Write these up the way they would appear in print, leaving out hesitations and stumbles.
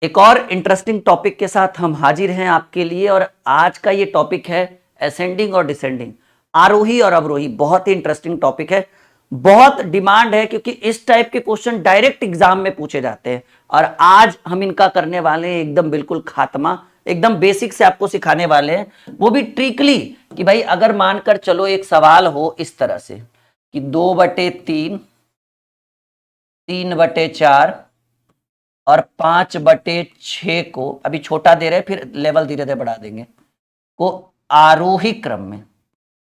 एक और interesting topic के साथ हम हाजिर हैं आपके लिए और आज का ये टॉपिक है असेंडिंग और डिसेंडिंग, आरोही और अवरोही। बहुत ही इंटरेस्टिंग टॉपिक है, बहुत डिमांड है क्योंकि इस टाइप के क्वेश्चन डायरेक्ट एग्जाम में पूछे जाते हैं और आज हम इनका करने वाले हैं एकदम बिल्कुल खात्मा, एकदम बेसिक से आपको सिखाने वाले हैं, वो भी ट्रिकली कि भाई अगर मानकर चलो एक सवाल हो इस तरह से कि 2/3, 3/4 और 5/6 को, अभी छोटा दे रहे हैं फिर लेवल धीरे धीरे बढ़ा देंगे, को आरोही क्रम में,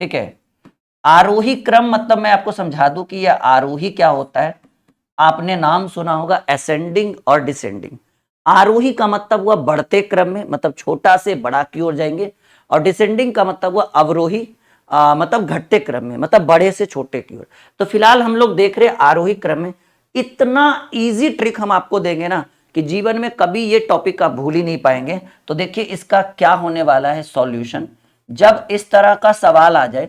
ठीक है। आरोही क्रम मतलब मैं आपको समझा दूं कि यह आरोही क्या होता है। आपने नाम सुना होगा असेंडिंग और डिसेंडिंग। आरोही का मतलब हुआ बढ़ते क्रम में, मतलब छोटा से बड़ा की ओर जाएंगे, और डिसेंडिंग का मतलब हुआ अवरोही, मतलब घटते क्रम में, मतलब बड़े से छोटे की ओर। तो फिलहाल हम लोग देख रहे हैं आरोही क्रम में। इतना इजी ट्रिक हम आपको देंगे ना कि जीवन में कभी ये टॉपिक आप भूल ही नहीं पाएंगे। तो देखिए इसका क्या होने वाला है सॉल्यूशन, जब इस तरह का सवाल आ जाए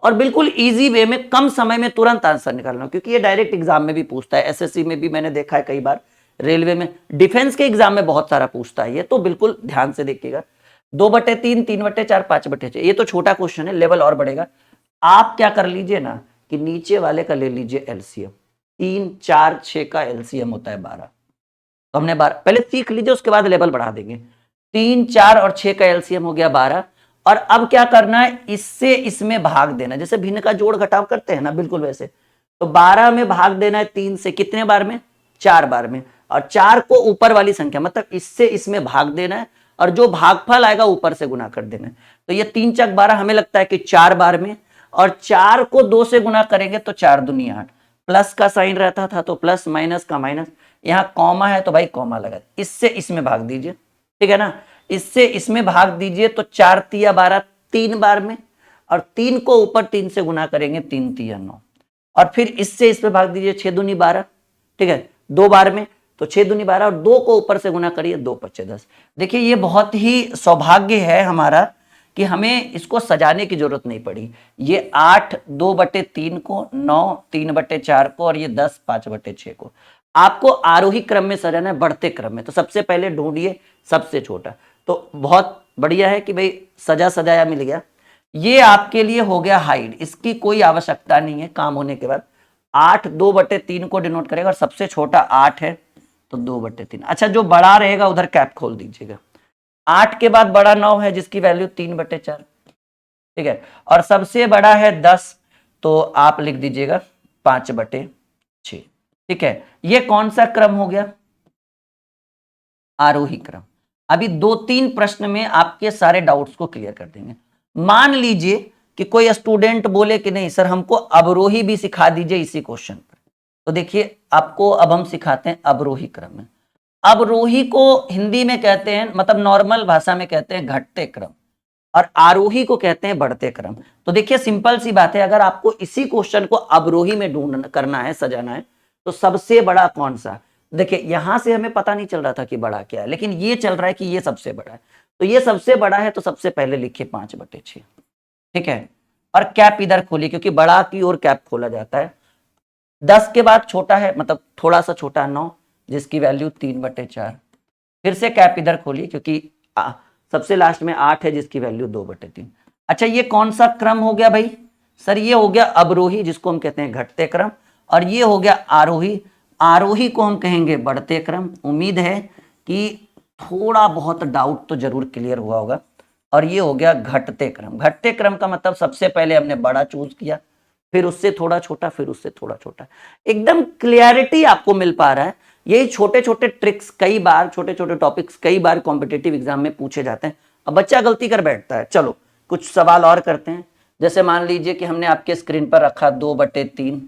और बिल्कुल इजी वे में कम समय में तुरंत आंसर निकालना, क्योंकि ये डायरेक्ट एग्जाम में भी पूछता है, एसएससी में भी मैंने देखा है कई बार, रेलवे में, डिफेंस के एग्जाम में बहुत सारा पूछता है ये, तो बिल्कुल ध्यान से देखिएगा। 2/3, 3/4, 5/6, ये तो छोटा क्वेश्चन है, लेवल और बढ़ेगा। आप क्या कर लीजिए ना कि नीचे वाले का ले लीजिए एलसीएम। 3, 4, 6 का एलसीएम होता है 12। तो हमने 12 पहले सीख लीजिए, उसके बाद लेवल बढ़ा देंगे। 3, 4 और 6 का एलसीएम हो गया 12। और अब क्या करना है, इससे इसमें भाग देना, जैसे भिन्न का जोड़ घटाव करते हैं ना, बिल्कुल वैसे। तो 12 में भाग देना है 3 से, कितने बार में, 4 बार में। और 4 को ऊपर वाली संख्या, मतलब इससे इसमें भाग देना है, और जो भागफल आएगा ऊपर से गुना कर देना है। तो ये 3 चक 12 हमें लगता है कि 4 बार में, और 4 को 2 से गुना करेंगे तो 4 दूनी 8। प्लस का साइन रहता था तो प्लस, माइनस का माइनस, यहां कॉमा है तो भाई कॉमा लगा, इससे इसमें भाग दीजिए, ठीक है ना। इससे इसमें भाग दीजिए तो 4 तिया 12, 3 बार में, और 3 को ऊपर 3 से गुना करेंगे, 3 तिया 9, और फिर इससे इसमें भाग दीजिए 6 दूनी 12, ठीक है, 2 बार में, तो 6 दूनी 12, और 2 को ऊपर से गुना करिए, 2 पच्चे 10। देखिए ये बहुत ही सौभाग्य है हमारा कि हमें इसको सजाने की जरूरत नहीं पड़ी। ये 8 2/3 को, 9 3/4 को, और ये 10 5/6 को आपको आरोही क्रम में सजाना है, बढ़ते क्रम में। तो सबसे पहले ढूंढिए सबसे छोटा। तो बहुत बढ़िया है कि भाई सजा सजाया मिल गया। ये आपके लिए हो गया हाइड, इसकी कोई आवश्यकता नहीं है काम होने के बाद। 8 2/3 को डिनोट करेगा, और सबसे छोटा 8 है तो 2/3। अच्छा, जो बड़ा रहेगा उधर कैप खोल दीजिएगा। 8 के बाद बड़ा 9 है जिसकी वैल्यू 3/4, ठीक है, और सबसे बड़ा है 10, तो आप लिख दीजिएगा 5/6, ठीक है। ये कौन सा क्रम हो गया, आरोही क्रम। अभी 2-3 प्रश्न में आपके सारे डाउट्स को क्लियर कर देंगे। मान लीजिए कि कोई स्टूडेंट बोले कि नहीं सर हमको अवरोही भी सिखा दीजिए इसी क्वेश्चन पर, तो देखिए आपको अब हम सिखाते हैं अवरोही क्रम में। अवरोही को हिंदी में कहते हैं, मतलब नॉर्मल भाषा में कहते हैं घटते क्रम, और आरोही को कहते हैं बढ़ते क्रम। तो देखिए सिंपल सी बात है, अगर आपको इसी क्वेश्चन को अवरोही में ढूंढ करना है, सजाना है, तो सबसे बड़ा कौन सा। देखिए यहां से हमें पता नहीं चल रहा था कि बड़ा क्या है, लेकिन ये चल रहा है कि ये सबसे बड़ा है। तो ये सबसे बड़ा है, तो सबसे पहले लिखिए 5/6, ठीक है। और कैप इधर खोलिए क्योंकि बड़ा की ओर कैप खोला जाता है। 10 के बाद छोटा है, मतलब थोड़ा सा छोटा 9, जिसकी वैल्यू 3/4। फिर से कैप इधर खोलिए क्योंकि सबसे लास्ट में 8 है जिसकी वैल्यू 2/3। अच्छा, ये कौन सा क्रम हो गया भाई, सर ये हो गया अवरोही जिसको हम कहते हैं घटते क्रम, और ये हो गया आरोही, आरोही को हम कहेंगे बढ़ते क्रम। उम्मीद है कि थोड़ा बहुत डाउट तो जरूर क्लियर हुआ होगा। और ये हो गया घटते क्रम। घटते क्रम का मतलब सबसे पहले हमने बड़ा चूज किया, फिर उससे थोड़ा छोटा, फिर उससे थोड़ा छोटा। एकदम क्लियरिटी आपको मिल पा रहा है। यही छोटे छोटे ट्रिक्स कई बार, छोटे छोटे टॉपिक्स कई बार कॉम्पिटेटिव एग्जाम में पूछे जाते हैं। अब बच्चा गलती कर बैठता है। चलो कुछ सवाल और करते हैं। जैसे मान लीजिए कि हमने आपके स्क्रीन पर रखा 2/3,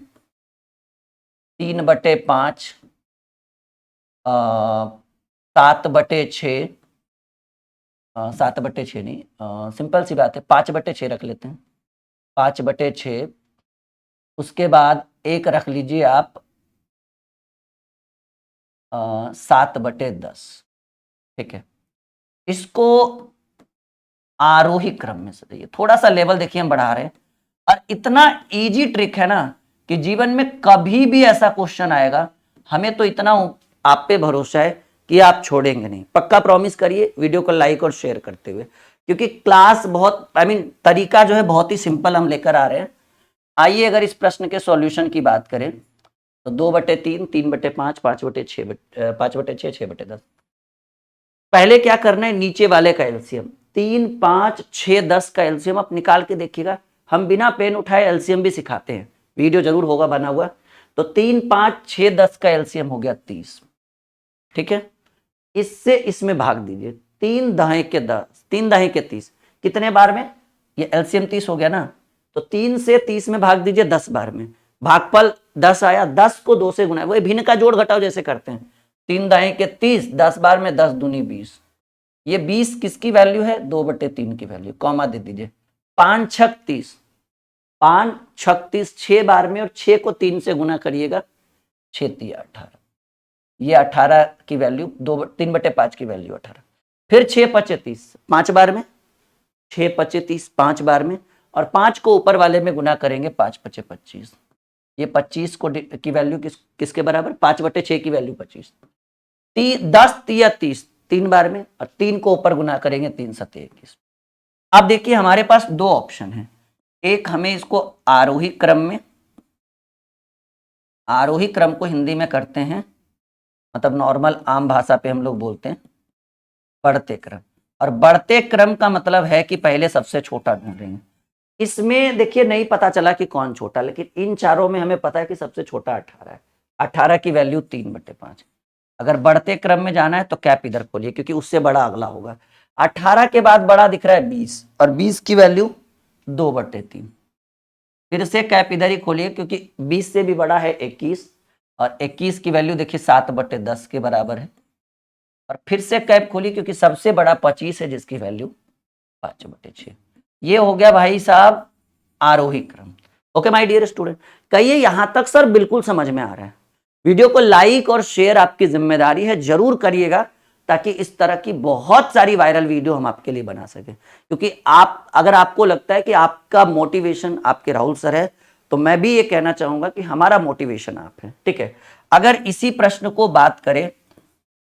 3/5, 7/6, 7/6 नहीं, सिंपल सी बात है, 5/6 रख लेते हैं, 5/6। उसके बाद एक रख लीजिए आप 7/10, ठीक है। इसको आरोही क्रम में सजाइए। थोड़ा सा लेवल देखिए हम बढ़ा रहे हैं, और इतना इजी ट्रिक है ना कि जीवन में कभी भी ऐसा क्वेश्चन आएगा, हमें तो इतना आप पे भरोसा है कि आप छोड़ेंगे नहीं। पक्का प्रॉमिस करिए वीडियो को लाइक और शेयर करते हुए, क्योंकि क्लास बहुत तरीका जो है बहुत ही सिंपल हम लेकर आ रहे हैं। आइए अगर इस प्रश्न के सॉल्यूशन की बात करें तो 2/3, 3/5, 5/6, 5/6, 6/10। पहले क्या करना है, नीचे वाले का एलसीएम 3, 5, 6, 10 का एलसीएम आप निकाल के देखिएगा। हम बिना पेन उठाए एलसीएम भी सिखाते हैं, वीडियो जरूर होगा बना हुआ। तो 3, 5, 6, 10 का एलसीएम हो गया 30। ठीक है, इससे इसमें भाग दीजिए, 3 दाएं के 10, 3 दाएं के 30, कितने बार में, ये एलसीएम 30 हो गया ना, तो 3 से 30 में भाग दीजिए 10 बार में। भागफल 10 आया, 10 को 2 से गुना, वही भिन्न का जोड़ घटाओ जैसे करते हैं। 3 दाएं के 30, 10 बार में 10 दूनी 20। ये 20 किसकी वैल्यू है, 2/3 की वैल्यू, कॉमा दे दीजिए। 5 छक 30, 5 छक 30 6 बार में, और 6 को 3 से गुना करिएगा, 6 3 18, ये 18 की वैल्यू, 3/5 की वैल्यू 18। फिर 6 5 30, 5 बार में, 6 5 30 5 बार में, और 5 को ऊपर वाले में गुना करेंगे, 5 5 25। ये 25 को की वैल्यू किसके बराबर, 5/6 की वैल्यू 25। 10 3 30, 3 बार में, और 3 को ऊपर गुना करेंगे, 3 7 21। अब देखिए हमारे पास दो ऑप्शन है, एक हमें इसको आरोही क्रम में, आरोही क्रम को हिंदी में करते हैं, मतलब नॉर्मल आम भाषा पे हम लोग बोलते हैं बढ़ते क्रम, और बढ़ते क्रम का मतलब है कि पहले सबसे छोटा ढूंढेंगे। इसमें देखिए नहीं पता चला कि कौन छोटा, लेकिन इन चारों में हमें पता है कि सबसे छोटा 18 है। 18 की वैल्यू 3/5। अगर बढ़ते क्रम में जाना है तो कैप इधर खोलिए, क्योंकि उससे बड़ा अगला होगा। 18 के बाद बड़ा दिख रहा है 20, और 20 की वैल्यू 2/3। फिर से कैप इधर ही खोलिए, क्योंकि 20 से भी बड़ा है 21, और 21 की वैल्यू देखिए 7/10 के बराबर है। और फिर से कैप खोलिए, क्योंकि सबसे बड़ा 25 है, जिसकी वैल्यू 5/6। ये हो गया भाई साहब आरोही क्रम। ओके माय डियर स्टूडेंट, कहिए यहां तक सर बिल्कुल समझ में आ रहा है। वीडियो को लाइक और शेयर आपकी जिम्मेदारी है, जरूर करिएगा, ताकि इस तरह की बहुत सारी वायरल वीडियो हम आपके लिए बना सकें। क्योंकि आप, अगर आपको लगता है कि आपका मोटिवेशन आपके राहुल सर है, तो मैं भी ये कहना चाहूंगा कि हमारा मोटिवेशन आप है। ठीक है, अगर इसी प्रश्न को बात करें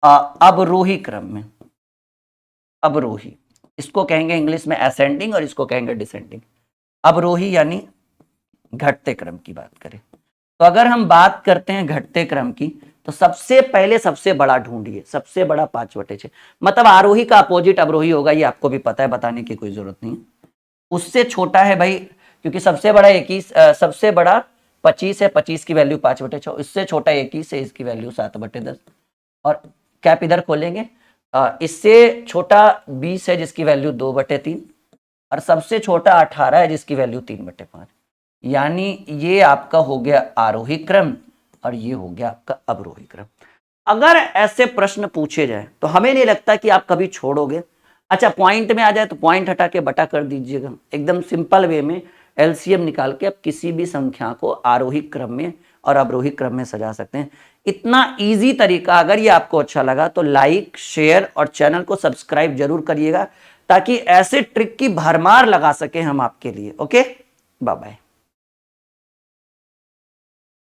अवरोही क्रम में, अवरोही, इसको कहेंगे इंग्लिश में असेंडिंग और इसको कहेंगे डिसेंडिंग। अवरोही यानी घटते क्रम की बात करें, तो अगर हम बात करते हैं घटते क्रम की, तो सबसे पहले सबसे बड़ा ढूंढिए, सबसे बड़ा 5/6, मतलब आरोही का अपोजिट अवरोही होगा, ये आपको भी पता है, बताने की कोई जरूरत नहीं। उससे छोटा है भाई, क्योंकि सबसे बड़ा 21, सबसे बड़ा 25 है, 25 की वैल्यू 5/6, इससे छोटा 21 है, इसकी वैल्यू 7/10। और कैप इधर खोलेंगे, इससे छोटा 20 है, जिसकी वैल्यू 2/3, और सबसे छोटा 18 है, जिसकी वैल्यू 3/5। यानी ये आपका हो गया आरोही क्रम, और ये हो गया आपका अवरोही क्रम। अगर ऐसे प्रश्न पूछे जाए तो हमें नहीं लगता कि आप कभी छोड़ोगे। अच्छा, पॉइंट में आ जाए तो पॉइंट हटा के बटा कर दीजिएगा, एकदम सिंपल वे में एलसीएम निकाल के आप किसी भी संख्या को आरोही क्रम में और अवरोही क्रम में सजा सकते हैं। इतना इजी तरीका, अगर ये आपको अच्छा लगा तो लाइक, शेयर और चैनल को सब्सक्राइब जरूर करिएगा, ताकि ऐसे ट्रिक की भरमार लगा सके हम आपके लिए। Okay, bye bye.